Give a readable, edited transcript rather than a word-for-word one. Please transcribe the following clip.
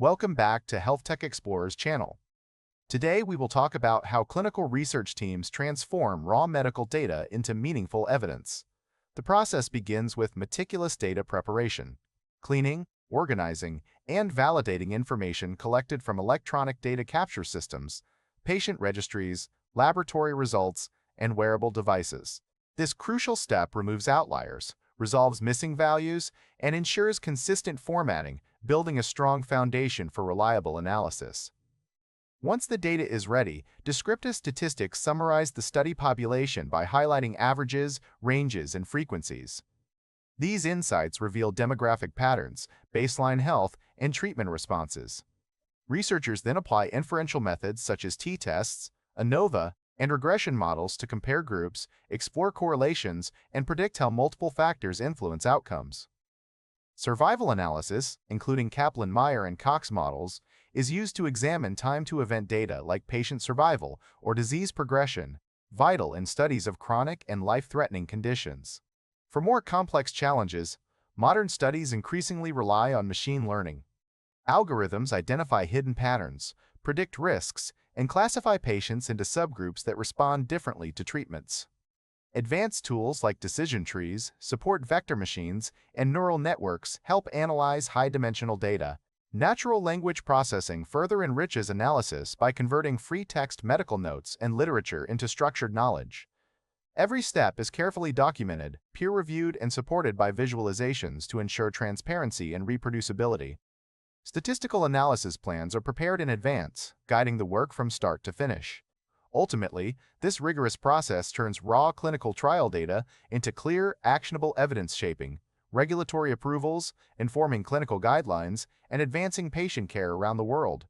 Welcome back to Health Tech Explorer's channel. Today we will talk about how clinical research teams transform raw medical data into meaningful evidence. The process begins with meticulous data preparation, cleaning, organizing, and validating information collected from electronic data capture systems, patient registries, laboratory results, and wearable devices. This crucial step removes outliers, resolves missing values, and ensures consistent formatting, building a strong foundation for reliable analysis. Once the data is ready, descriptive statistics summarize the study population by highlighting averages, ranges, and frequencies. These insights reveal demographic patterns, baseline health, and treatment responses. Researchers then apply inferential methods such as t-tests, ANOVA, and regression models to compare groups, explore correlations, and predict how multiple factors influence outcomes. Survival analysis, including Kaplan-Meier and Cox models, is used to examine time-to-event data like patient survival or disease progression, vital in studies of chronic and life-threatening conditions. For more complex challenges, modern studies increasingly rely on machine learning. Algorithms identify hidden patterns, predict risks, and classify patients into subgroups that respond differently to treatments. Advanced tools like decision trees, support vector machines, and neural networks help analyze high-dimensional data. Natural language processing further enriches analysis by converting free-text medical notes and literature into structured knowledge. Every step is carefully documented, peer-reviewed, and supported by visualizations to ensure transparency and reproducibility. Statistical analysis plans are prepared in advance, guiding the work from start to finish. Ultimately, this rigorous process turns raw clinical trial data into clear, actionable evidence shaping, regulatory approvals, informing clinical guidelines, and advancing patient care around the world.